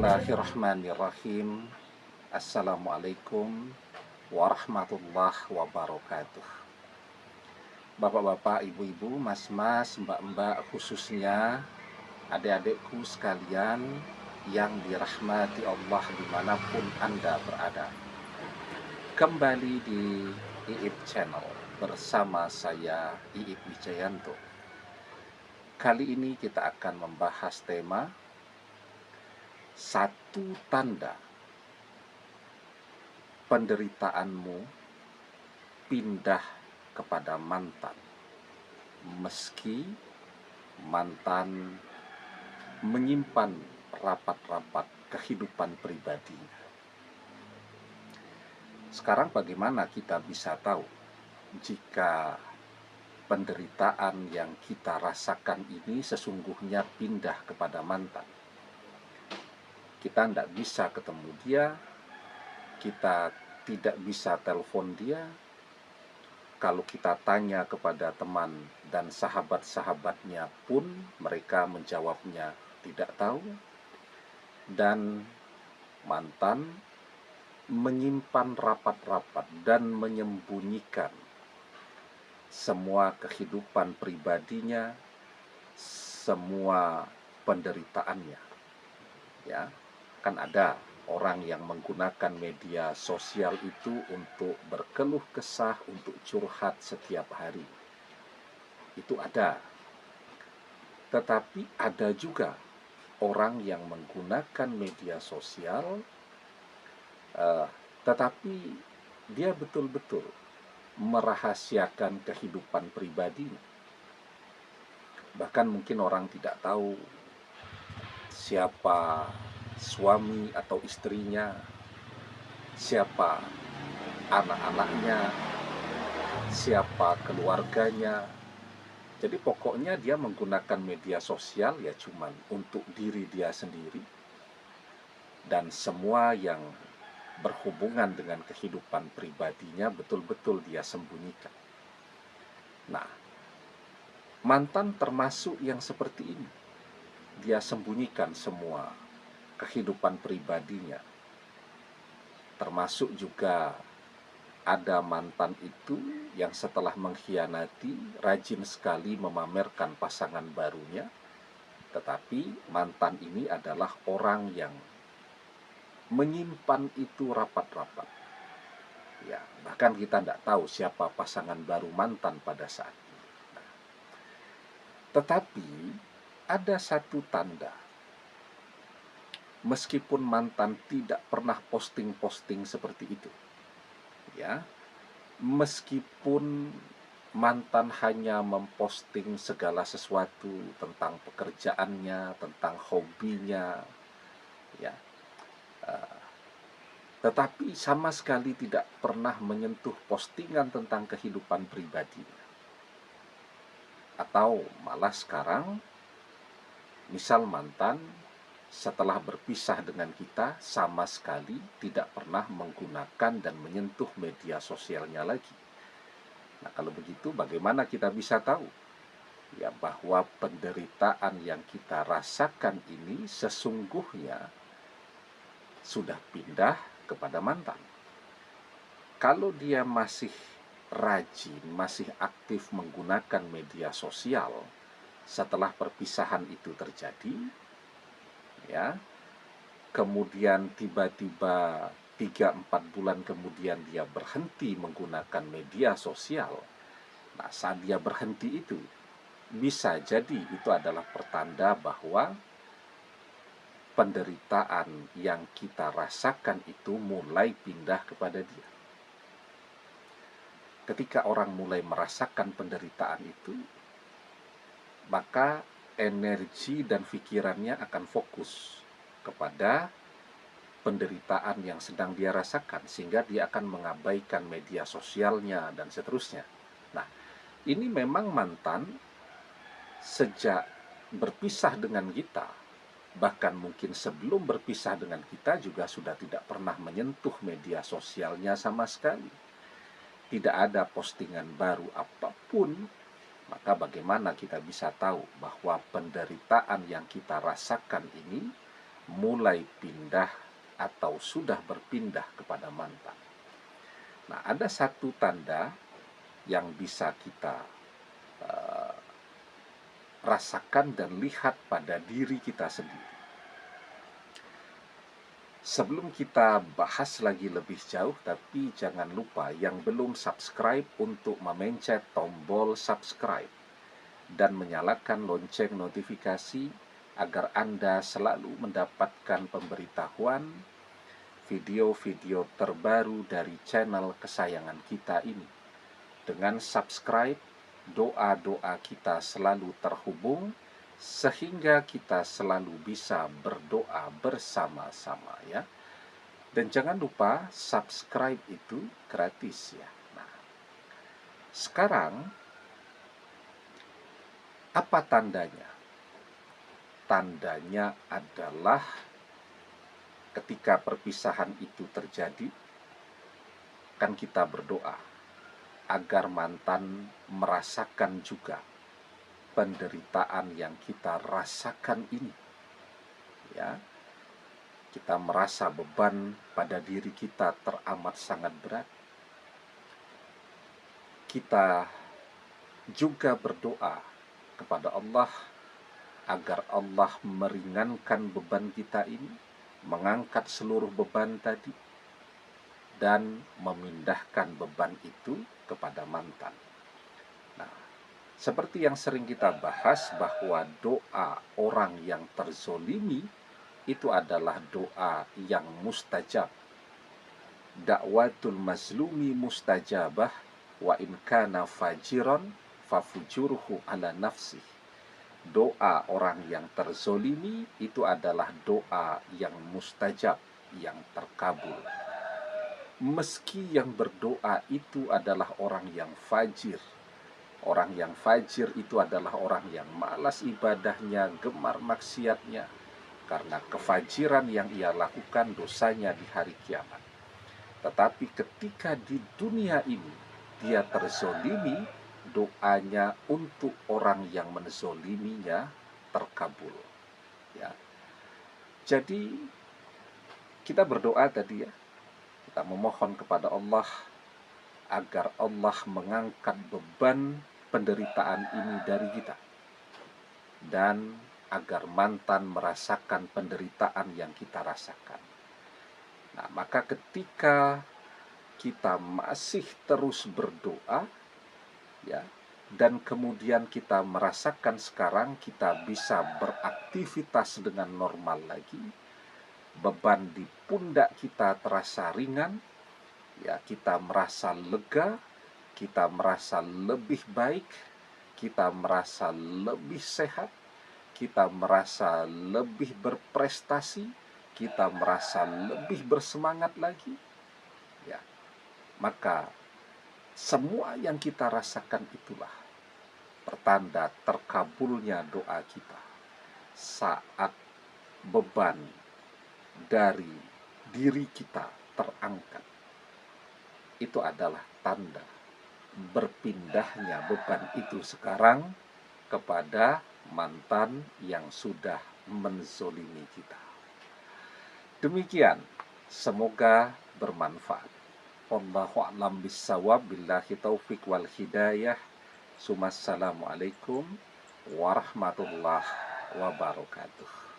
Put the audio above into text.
Bismillahirrahmanirrahim. Assalamualaikum warahmatullahi wabarakatuh. Bapak-bapak, ibu-ibu, mas-mas, mbak-mbak, khususnya adik-adikku sekalian yang dirahmati Allah dimanapun Anda berada. Kembali di Iip Channel bersama saya Iip Wijayanto. Kali ini kita akan membahas tema satu tanda penderitaanmu pindah kepada mantan, meski mantan menyimpan rapat-rapat kehidupan pribadinya. Sekarang bagaimana kita bisa tahu jika penderitaan yang kita rasakan ini sesungguhnya pindah kepada mantan? Kita tidak bisa ketemu dia, kita tidak bisa telepon dia. Kalau kita tanya kepada teman dan sahabat-sahabatnya pun mereka menjawabnya tidak tahu. Dan mantan menyimpan rapat-rapat dan menyembunyikan semua kehidupan pribadinya, semua penderitaannya. Ya, kan ada orang yang menggunakan media sosial itu untuk berkeluh kesah, untuk curhat setiap hari. Itu ada. Tetapi ada juga orang yang menggunakan media sosial, tetapi dia betul-betul merahasiakan kehidupan pribadinya. Bahkan mungkin orang tidak tahu siapa suami atau istrinya, siapa anak-anaknya, siapa keluarganya. Jadi pokoknya dia menggunakan media sosial ya cuman untuk diri dia sendiri, dan semua yang berhubungan dengan kehidupan pribadinya betul-betul dia sembunyikan. Nah, mantan termasuk yang seperti ini. Dia sembunyikan semua kehidupan pribadinya. Termasuk juga ada mantan itu yang setelah mengkhianati rajin sekali memamerkan pasangan barunya. Tetapi mantan ini adalah orang yang menyimpan itu rapat-rapat. Ya, bahkan kita tidak tahu siapa pasangan baru mantan pada saat itu. Nah, tetapi ada satu tanda. Meskipun mantan tidak pernah posting-posting seperti itu, ya, meskipun mantan hanya memposting segala sesuatu tentang pekerjaannya, tentang hobinya, ya, tetapi sama sekali tidak pernah menyentuh postingan tentang kehidupan pribadinya. Atau malah sekarang, misal mantan setelah berpisah dengan kita sama sekali tidak pernah menggunakan dan menyentuh media sosialnya lagi. Nah, kalau begitu bagaimana kita bisa tahu ya bahwa penderitaan yang kita rasakan ini sesungguhnya sudah pindah kepada mantan? Kalau dia masih rajin, masih aktif menggunakan media sosial setelah perpisahan itu terjadi, ya, kemudian tiba-tiba 3-4 bulan kemudian dia berhenti menggunakan media sosial. Nah, saat dia berhenti itu bisa jadi itu adalah pertanda bahwa penderitaan yang kita rasakan itu mulai pindah kepada dia. Ketika orang mulai merasakan penderitaan itu, maka energi dan pikirannya akan fokus kepada penderitaan yang sedang dia rasakan, sehingga dia akan mengabaikan media sosialnya dan seterusnya. Nah, ini memang mantan sejak berpisah dengan kita, bahkan mungkin sebelum berpisah dengan kita juga sudah tidak pernah menyentuh media sosialnya sama sekali. Tidak ada postingan baru apapun. Maka bagaimana kita bisa tahu bahwa penderitaan yang kita rasakan ini mulai pindah atau sudah berpindah kepada mantan. Nah, ada satu tanda yang bisa kita rasakan dan lihat pada diri kita sendiri. Sebelum kita bahas lagi lebih jauh, tapi jangan lupa yang belum subscribe untuk memencet tombol subscribe dan menyalakan lonceng notifikasi agar Anda selalu mendapatkan pemberitahuan video-video terbaru dari channel kesayangan kita ini. Dengan subscribe, doa-doa kita selalu terhubung sehingga kita selalu bisa berdoa bersama-sama ya. Dan jangan lupa subscribe itu gratis ya. Nah, sekarang apa tandanya? Tandanya adalah ketika perpisahan itu terjadi, kan kita berdoa agar mantan merasakan juga penderitaan yang kita rasakan ini. Ya, kita merasa beban pada diri kita teramat sangat berat. Kita juga berdoa kepada Allah agar Allah meringankan beban kita ini, mengangkat seluruh beban tadi, dan memindahkan beban itu kepada mantan. Nah, seperti yang sering kita bahas bahwa doa orang yang terzolimi itu adalah doa yang mustajab. Da'watul mazlumi mustajabah wa in kana fajiran fafujurhu ala nafsih. Doa orang yang terzolimi itu adalah doa yang mustajab, yang terkabul. Meski yang berdoa itu adalah orang yang fajir. Orang yang fajir itu adalah orang yang malas ibadahnya, gemar maksiatnya, karena kefajiran yang ia lakukan dosanya di hari kiamat. Tetapi ketika di dunia ini dia terzolimi, doanya untuk orang yang menzoliminya terkabul. Ya. Jadi kita berdoa tadi ya, kita memohon kepada Allah agar Allah mengangkat beban penderitaan ini dari kita, dan agar mantan merasakan penderitaan yang kita rasakan. Nah, maka ketika kita masih terus berdoa, ya, dan kemudian kita merasakan sekarang kita bisa beraktivitas dengan normal lagi, beban di pundak kita terasa ringan, ya, kita merasa lega, kita merasa lebih baik, kita merasa lebih sehat, kita merasa lebih berprestasi, kita merasa lebih bersemangat lagi, ya, maka semua yang kita rasakan itulah pertanda terkabulnya doa kita. Saat beban dari diri kita terangkat, itu adalah tanda berpindahnya beban itu sekarang kepada mantan yang sudah menzolimi kita. Demikian, semoga bermanfaat. Wallahu a'lam bissawab, billahi taufik wal hidayah. Assalamualaikum warahmatullahi wabarakatuh.